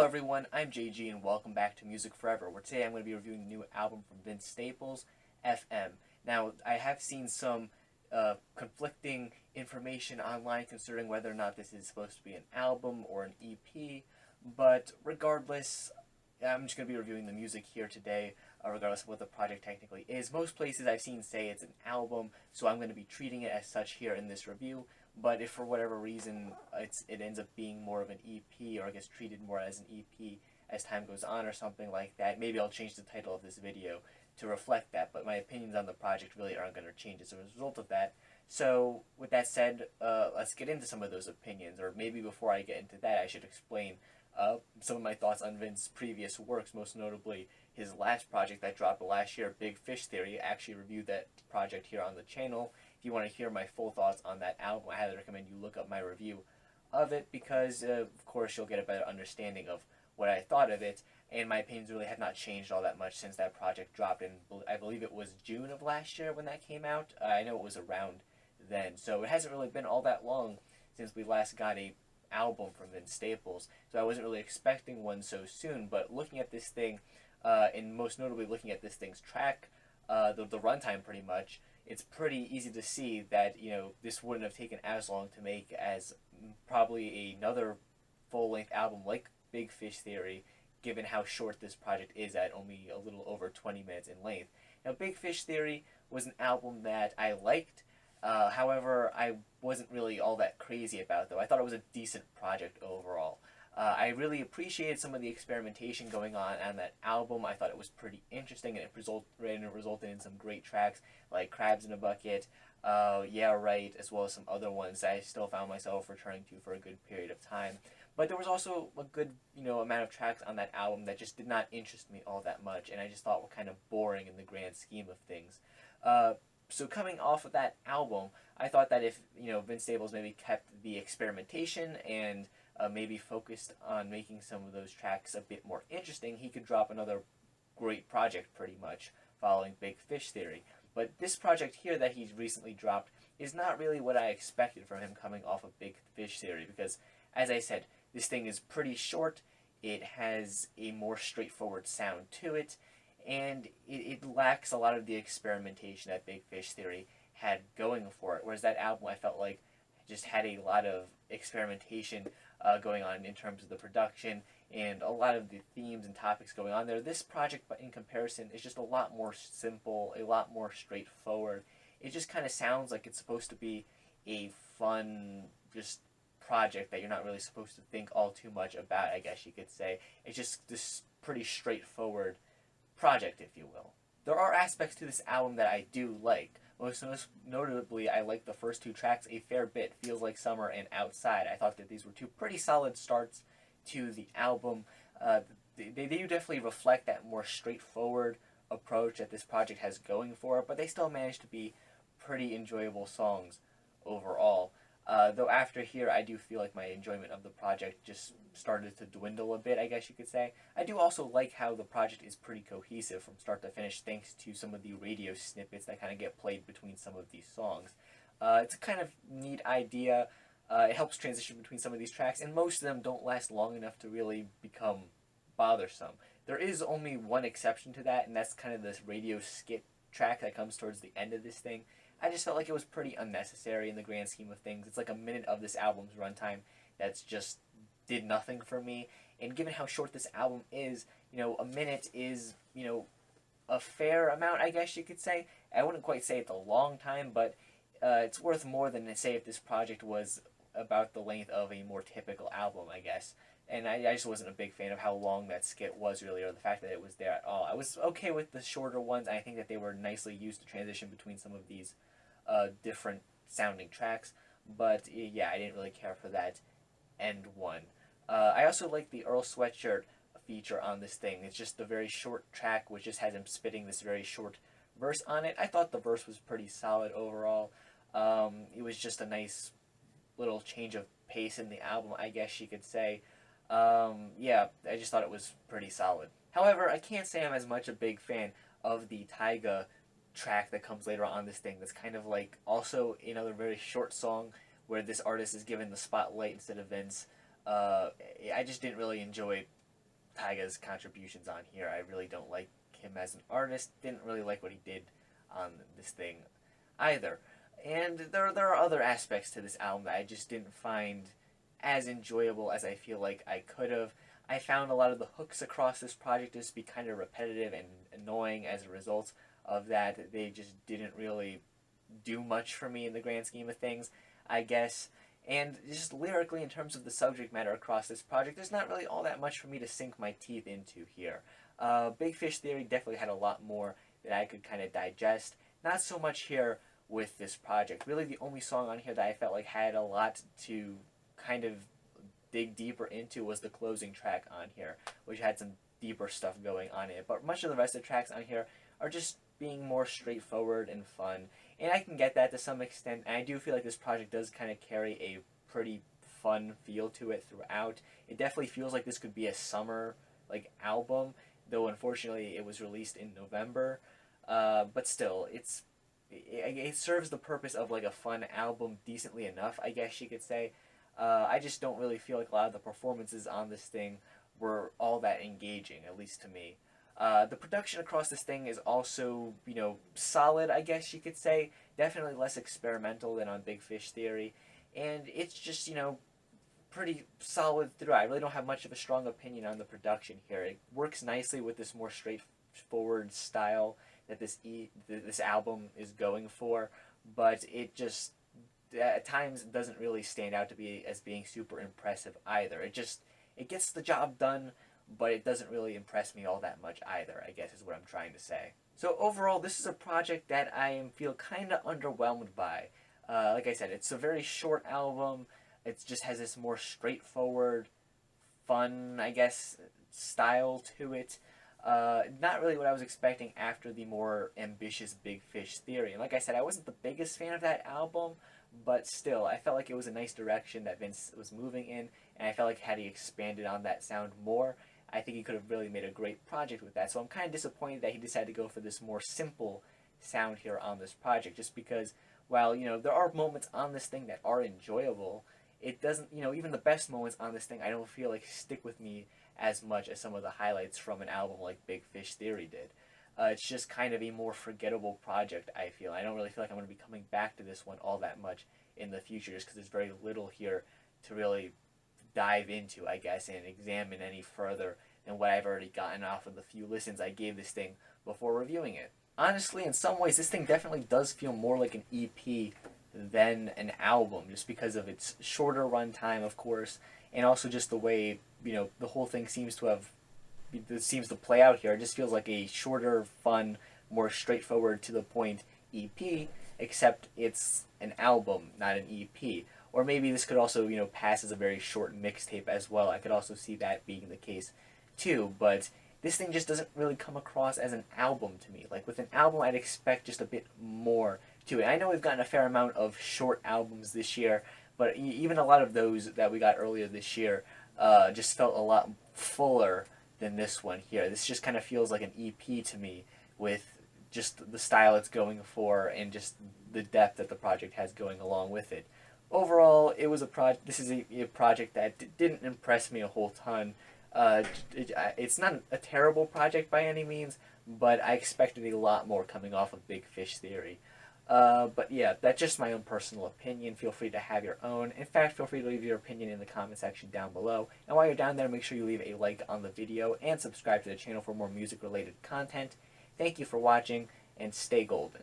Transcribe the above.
everyone, I'm JG and welcome back to Music Forever, where today I'm going to be reviewing the new album from Vince Staples, FM. Now, I have seen some conflicting information online concerning whether or not this is supposed to be an album or an EP, but regardless, I'm just going to be reviewing the music here today, regardless of what the project technically is. Most places I've seen say it's an album, so I'm going to be treating it as such here in this review. But if for whatever reason it ends up being more of an EP, or gets treated more as an EP as time goes on or something like that, maybe I'll change the title of this video to reflect that. But my opinions on the project really aren't going to change as a result of that. So with that said, let's get into some of those opinions. Or maybe before I get into that, I should explain some of my thoughts on Vince's previous works, most notably his last project that dropped last year, Big Fish Theory. I actually reviewed that project here on the channel. If you want to hear my full thoughts on that album, I highly recommend you look up my review of it because, of course, you'll get a better understanding of what I thought of it. And my opinions really have not changed all that much since that project dropped, and I believe it was June of last year when that came out. I know it was around then, so it hasn't really been all that long since we last got a album from Vince Staples, so I wasn't really expecting one so soon. But looking at this thing, and most notably looking at this thing's track, the runtime pretty much, it's pretty easy to see that, you know, this wouldn't have taken as long to make as probably another full-length album like Big Fish Theory, given how short this project is at only a little over 20 minutes in length. Now, Big Fish Theory was an album that I liked, however, I wasn't really all that crazy about, though. I thought it was a decent project overall. I really appreciated some of the experimentation going on that album. I thought it was pretty interesting, and it resulted in some great tracks like Crabs in a Bucket, Yeah Right, as well as some other ones that I still found myself returning to for a good period of time. But there was also a good, amount of tracks on that album that just did not interest me all that much, and I just thought were kind of boring in the grand scheme of things. So coming off of that album, I thought that if, Vince Staples maybe kept the experimentation and maybe focused on making some of those tracks a bit more interesting, he could drop another great project pretty much following Big Fish Theory. But this project here that he's recently dropped is not really what I expected from him coming off of Big Fish Theory, because, as I said, this thing is pretty short, it has a more straightforward sound to it, and it lacks a lot of the experimentation that Big Fish Theory had going for it, whereas that album I felt like just had a lot of experimentation going on in terms of the production and a lot of the themes and topics going on there. This project, in comparison, is just a lot more simple, a lot more straightforward. It just kind of sounds like it's supposed to be a fun, just project that you're not really supposed to think all too much about, I guess you could say. It's just this pretty straightforward project, if you will. There are aspects to this album that I do like. Most notably, I like the first two tracks a fair bit, Feels Like Summer and Outside. I thought that these were two pretty solid starts to the album. They do definitely reflect that more straightforward approach that this project has going for it, but they still manage to be pretty enjoyable songs overall. Though after here, I do feel like my enjoyment of the project just started to dwindle a bit, I guess you could say. I do also like how the project is pretty cohesive from start to finish, thanks to some of the radio snippets that kind of get played between some of these songs. It's a kind of neat idea. It helps transition between some of these tracks, and most of them don't last long enough to really become bothersome. There is only one exception to that, and that's kind of this radio skit track that comes towards the end of this thing. I just felt like it was pretty unnecessary in the grand scheme of things. It's like a minute of this album's runtime that's just did nothing for me. And given how short this album is, a minute is, a fair amount, I guess you could say. I wouldn't quite say it's a long time, but it's worth more than, say, if this project was about the length of a more typical album, I guess. And I just wasn't a big fan of how long that skit was, really, or the fact that it was there at all. I was okay with the shorter ones. I think that they were nicely used to transition between some of these different sounding tracks, but yeah, I didn't really care for that end one. I also like the Earl Sweatshirt feature on this thing. It's just a very short track which just has him spitting this very short verse on it. I thought the verse was pretty solid overall. It was just a nice little change of pace in the album, I guess you could say. Yeah, I just thought it was pretty solid. However, I can't say I'm as much a big fan of the Taiga track that comes later on this thing. That's kind of like also another very short song where this artist is given the spotlight instead of Vince. I just didn't really enjoy Tyga's contributions on here. I really don't like him as an artist. Didn't really like what he did on this thing either. And there are other aspects to this album that I just didn't find as enjoyable as I feel like I could have. I found a lot of the hooks across this project just be kind of repetitive and annoying as a result of that. They just didn't really do much for me in the grand scheme of things, I guess. And just lyrically, in terms of the subject matter across this project, there's not really all that much for me to sink my teeth into here. Big Fish Theory definitely had a lot more that I could kind of digest. Not so much here with this project. Really, the only song on here that I felt like had a lot to kind of dig deeper into was the closing track on here, which had some deeper stuff going on in it. But much of the rest of the tracks on here are just being more straightforward and fun. And I can get that to some extent, and I do feel like this project does kind of carry a pretty fun feel to it throughout. It definitely feels like this could be a summer album, though unfortunately it was released in November. But still, it serves the purpose of like a fun album decently enough, I guess you could say. I just don't really feel like a lot of the performances on this thing were all that engaging, at least to me. The production across this thing is also, solid, I guess you could say. Definitely less experimental than on Big Fish Theory. And it's just, pretty solid throughout. I really don't have much of a strong opinion on the production here. It works nicely with this more straightforward style that this album is going for, but it just at times doesn't really stand out to be as being super impressive either. It gets the job done, but it doesn't really impress me all that much either, I guess is what I'm trying to say. So overall, this is a project that I feel kind of underwhelmed by. Like I said, it's a very short album. It just has this more straightforward, fun, I guess, style to it. Not really what I was expecting after the more ambitious Big Fish Theory. And like I said, I wasn't the biggest fan of that album, but still, I felt like it was a nice direction that Vince was moving in, and I felt like had he expanded on that sound more, I think he could have really made a great project with that. So I'm kind of disappointed that he decided to go for this more simple sound here on this project, just because, while, there are moments on this thing that are enjoyable, it doesn't, even the best moments on this thing I don't feel like stick with me as much as some of the highlights from an album like Big Fish Theory did. It's just kind of a more forgettable project, I feel. I don't really feel like I'm going to be coming back to this one all that much in the future, just because there's very little here to really dive into, I guess, and examine any further than what I've already gotten off of the few listens I gave this thing before reviewing it. Honestly, in some ways, this thing definitely does feel more like an EP than an album, just because of its shorter runtime, of course, and also just the way, the whole thing seems to play out here. It just feels like a shorter, fun, more straightforward, to the point EP, except it's an album, not an EP. Or maybe this could also, pass as a very short mixtape as well. I could also see that being the case too, but this thing just doesn't really come across as an album to me. Like, with an album, I'd expect just a bit more to it. I know we've gotten a fair amount of short albums this year, but even a lot of those that we got earlier this year just felt a lot fuller than this one here. This just kind of feels like an EP to me, with just the style it's going for and just the depth that the project has going along with it. Overall, this is a project that didn't impress me a whole ton. It's not a terrible project by any means, but I expected a lot more coming off of Big Fish Theory. But yeah, that's just my own personal opinion. Feel free to have your own. In fact, feel free to leave your opinion in the comment section down below. And while you're down there, make sure you leave a like on the video and subscribe to the channel for more music-related content. Thank you for watching, and stay golden.